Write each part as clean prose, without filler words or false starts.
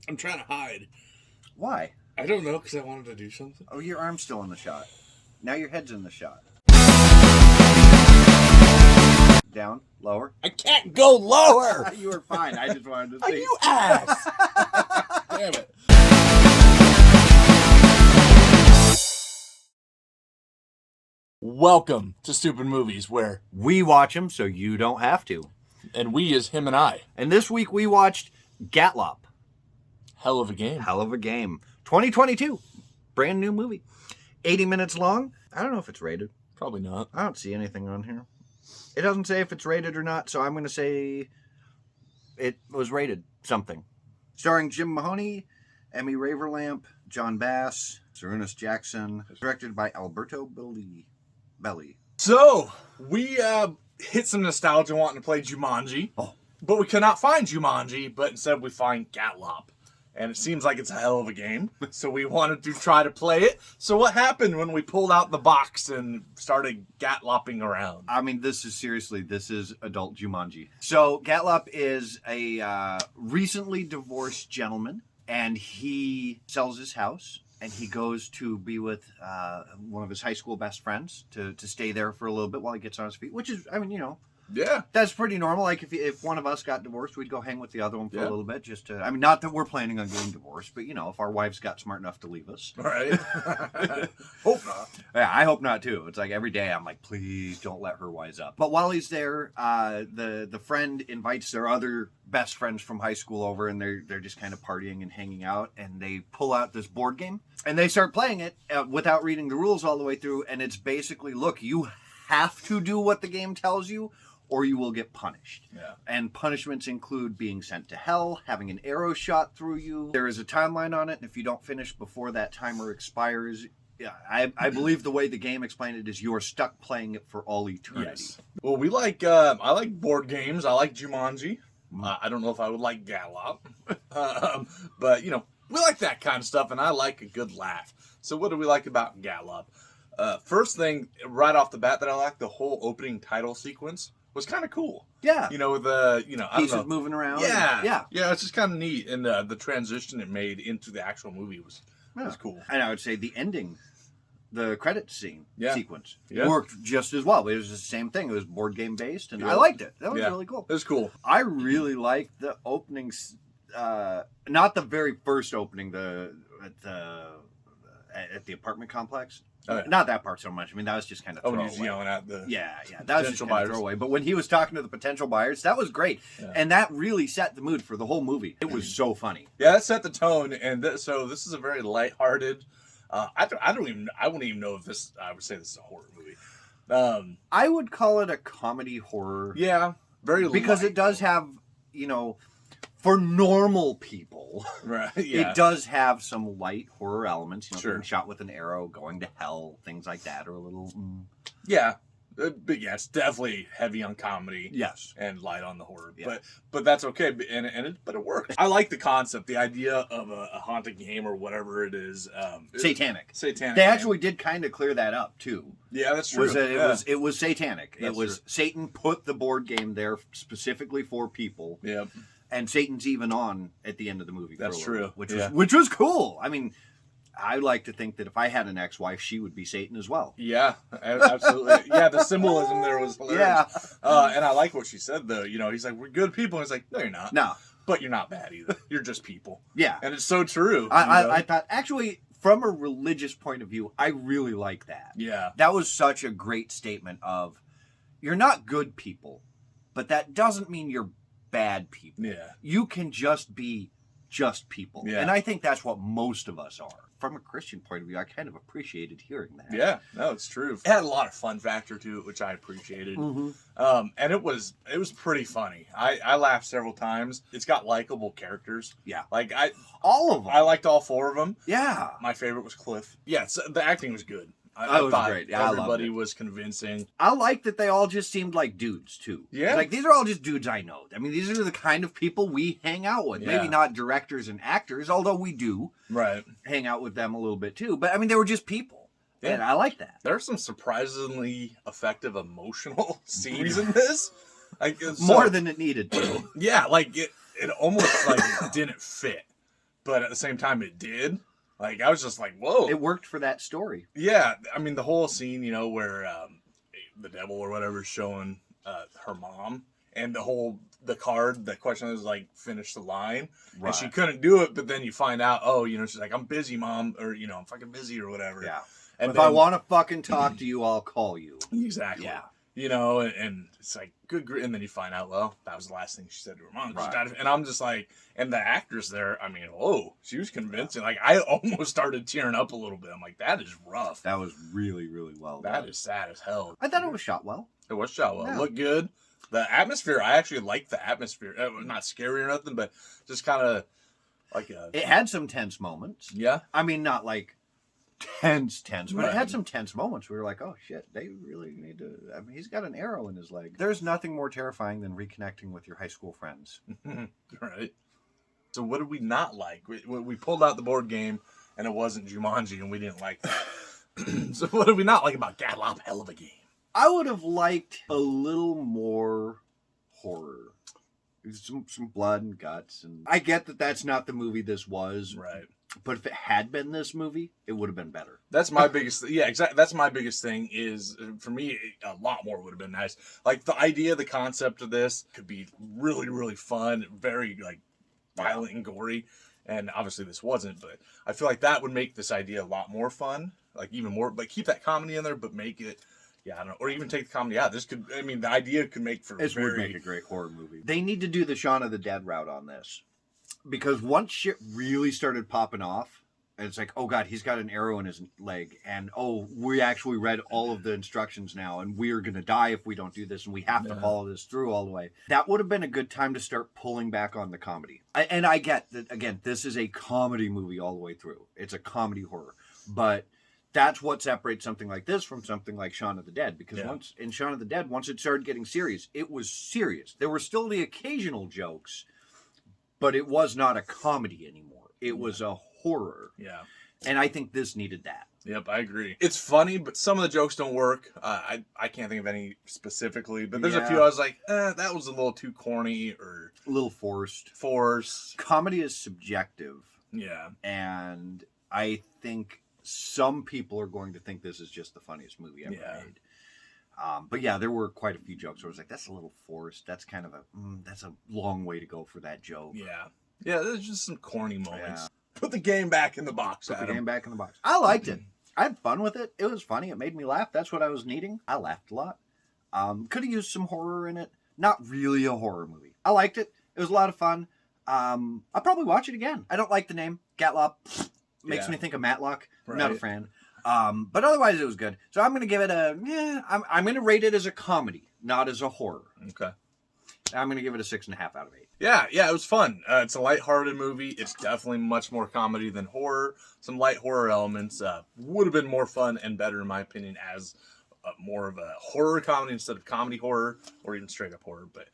I'm trying to hide. Why? I don't know, because I wanted to do something. Oh, your arm's still in the shot. Now your head's in the shot. Down, lower. I can't go lower! You were fine. I just wanted to see. You ass! Damn it. Welcome to Stupid Movies, where We watch them so you don't have to. and we is him and I. And this week we watched Gatlopp. Hell of a game. Hell of a game. 2022. Brand new movie. 80 minutes long. I don't know if it's rated. Probably not. I don't see anything on here. It doesn't say if it's rated or not, so I'm going to say it was rated something. Starring Jim Mahoney, Emmy Raverlamp, John Bass, Sarunas Jackson. Directed by Alberto Belli. So, we hit some nostalgia wanting to play Jumanji. Oh. But we could not find Jumanji, but instead we find Gatlopp. And it seems like it's a hell of a game. So we wanted to try to play it. So what happened when we pulled out the box and started Gatlopping around? I mean, this is adult Jumanji. So Gatlopp is a recently divorced gentleman, and he sells his house, and he goes to be with one of his high school best friends to stay there for a little bit while he gets on his feet, which is, I mean, you know, Yeah. that's pretty normal. Like if one of us got divorced, we'd go hang with the other one for a little bit, just to. I mean, not that we're planning on getting divorced, but you know, if our wives got smart enough to leave us, Right. Hope not. yeah, I hope not too. It's like every day I'm like, please don't let her wise up. But while he's there, the friend invites their other best friends from high school over, and they're just kind of partying and hanging out, and they pull out this board game and they start playing it without reading the rules all the way through. And it's basically, look, you have to do what the game tells you, or you will get punished. Yeah. And punishments include being sent to hell, having an arrow shot through you. There is a timeline on it, and if you don't finish before that timer expires, yeah, I believe the way the game explained it is you're stuck playing it for all eternity. Yes. Well, we like, I like board games. I like Jumanji. I don't know if I would like Gatlopp. But, you know, we like that kind of stuff, and I like a good laugh. So what do we like about Gatlopp? First thing, right off the bat that I like, the whole opening title sequence was kind of cool. Yeah. You know, the, you know, I Pieces don't know. moving around. Yeah. Yeah. Yeah, it's just kind of neat. And the transition it made into the actual movie was cool. And I would say the ending, the credit scene sequence, worked just as well. It was the same thing. It was board game based, and I liked it. That was really cool. It was cool. I really liked the openings, not the very first opening, at the apartment complex. Oh, yeah. Not that part so much. I mean, that was just kind of throwaway. When he was yelling at the that was just kind of throwaway. But when he was talking to the potential buyers, that was great, and that really set the mood for the whole movie. It was so funny. Yeah, that set the tone, and so this is a very lighthearted. I wouldn't even know if I would say this is a horror movie. I would call it a comedy horror. Yeah, very because light. it does have, you know, for normal people, right? Yeah. It does have some light horror elements. You know, Sure. being shot with an arrow, going to hell, things like that, are a little. Yeah, but yeah, it's definitely heavy on comedy. Yes, and light on the horror. Yeah. But that's okay. But it works. I like the concept, the idea of a haunted game or whatever it is. satanic. Satanic. They actually did kind of clear that up too. Yeah, that's true. It was satanic. That's it was true. Satan put the board game there specifically for people. Yeah. And Satan's even on at the end of the movie. That's for a little, true. Which was cool. I mean, I like to think that if I had an ex-wife, she would be Satan as well. Yeah, absolutely. Yeah, the symbolism there was hilarious. Yeah. And I like what she said, though. You know, he's like, we're good people. And he's like, no, you're not. No. But you're not bad either. You're just people. Yeah. And it's so true. I thought, actually, from a religious point of view, I really like that. Yeah. That was such a great statement of, you're not good people, but that doesn't mean you're bad people. Yeah. You can just be just people. Yeah. And I think that's what most of us are. From a Christian point of view, I kind of appreciated hearing that. Yeah, no, it's true. It had a lot of fun factor to it, which I appreciated. Mm-hmm. And it was pretty funny. I laughed several times. It's got likable characters. Yeah. Like all of them. I liked all four of them. Yeah. My favorite was Cliff. Yeah, the acting was good. That was thought great. Yeah, everybody was convincing. I like that they all just seemed like dudes, too. Yeah. Like, these are all just dudes I know. I mean, these are the kind of people we hang out with. Yeah. Maybe not directors and actors, although we do hang out with them a little bit, too. But, I mean, they were just people. Yeah. And I like that. There are some surprisingly effective emotional scenes in this. More than it needed to. Yeah, like, it almost, like, didn't fit. but at the same time, it did. Like, I was just like, whoa. It worked for that story. Yeah, I mean, the whole scene, you know, where the devil or whatever is showing her mom, and the card, the question is like, finish the line. Right. And she couldn't do it, but then you find out, oh, you know, she's like, I'm busy, Mom, or, you know, I'm fucking busy or whatever. Yeah. And if then, I want to fucking talk to you, I'll call you. Exactly. Yeah. You know, and it's like, and then you find out, well, that was the last thing she said to her mom. Right. And I'm just like, and the actress there, I mean, whoa, she was convincing. Like, I almost started tearing up a little bit. I'm like, that is rough. That was really, really well done. That is sad as hell. I thought it was shot well. It was shot well. Yeah. Looked good. The atmosphere, I actually liked the atmosphere. It was not scary or nothing, but just kind of like It had some tense moments. Yeah. I mean, not like tense, but Right. it had some tense moments. We were like, oh shit, they really need to. I mean, he's got an arrow in his leg. There's nothing more terrifying than reconnecting with your high school friends. Right. So what did we not like? We pulled out the board game, and it wasn't Jumanji, and we didn't like that. So what did we not like about Gatlopp? Hell of a game. I would have liked a little more horror. Some blood and guts. And I get that that's not the movie this was. Right. But if it had been this movie, it would have been better. That's my biggest. Yeah, exactly. That's my biggest thing. Is for me, a lot more would have been nice. Like the idea, the concept of this could be really, really fun. Very like violent and gory. And obviously this wasn't, but I feel like that would make this idea a lot more fun. Like even more, but keep that comedy in there, but make it. Yeah, I don't know. Or even take the comedy out. This could. I mean, the idea could make for. This would make a great horror movie. They need to do the Shaun of the Dead route on this. Because once shit really started popping off, and it's like, oh God, he's got an arrow in his leg, and oh, we actually read all of the instructions now, and we are going to die if we don't do this, and we have to follow this through all the way. That would have been a good time to start pulling back on the comedy. And I get that, again, this is a comedy movie all the way through. It's a comedy horror. But that's what separates something like this from something like Shaun of the Dead. Because once in Shaun of the Dead, once it started getting serious, it was serious. There were still the occasional jokes, but it was not a comedy anymore. It was a horror. Yeah. And I think this needed that. Yep, I agree. It's funny, but some of the jokes don't work. I can't think of any specifically, but there's a few I was like, that was a little too corny or... A little forced. Comedy is subjective. Yeah. And I think some people are going to think this is just the funniest movie ever made. But yeah, there were quite a few jokes where I was like, that's a little forced. That's kind of that's a long way to go for that joke. Yeah. Yeah, there's just some corny moments. Yeah. Put the game back in the box, Put the game back in the box. I liked it. I had fun with it. It was funny. It made me laugh. That's what I was needing. I laughed a lot. Could have used some horror in it. Not really a horror movie. I liked it. It was a lot of fun. I'll probably watch it again. I don't like the name. Gatlopp. Makes me think of Matlock. Right. Not a fan. But otherwise, it was good. So I'm going to give it I'm going to rate it as a comedy, not as a horror. Okay. I'm going to give it a 6.5 out of 8. Yeah, it was fun. It's a lighthearted movie. It's definitely much more comedy than horror. Some light horror elements would have been more fun and better, in my opinion, as more of a horror comedy instead of comedy horror or even straight up horror. But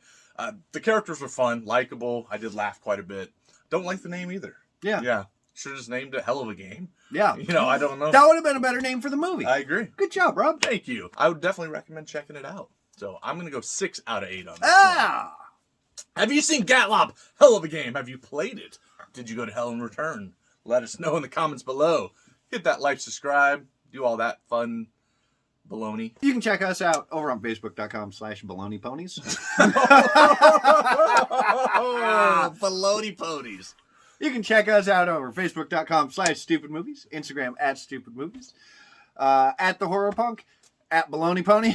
the characters were fun, likable. I did laugh quite a bit. Don't like the name either. Yeah. Should have just named it Hell of a Game. Yeah. You know, I don't know. That would have been a better name for the movie. I agree. Good job, Rob. Thank you. I would definitely recommend checking it out. So I'm going to go 6 out of 8 on this one. Have you seen Gatlopp? Hell of a Game. Have you played it? Did you go to Hell and Return? Let us know in the comments below. Hit that like, subscribe, do all that fun baloney. You can check us out over on Facebook.com/baloneyponies. Baloney ponies. You can check us out over Facebook.com/StoopidMovies, Instagram @StoopidMovies, at The Horror Punk, at Baloney Pony.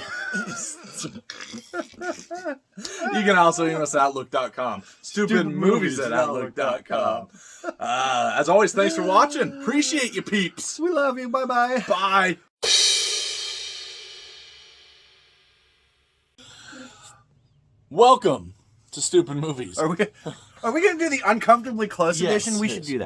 You can also email us at Outlook.com. StoopidMovies at Outlook.com. As always, thanks for watching. Appreciate you, peeps. We love you. Bye-bye. Bye. Welcome to Stupid Movies. Are we going to do the uncomfortably close edition? We should do that.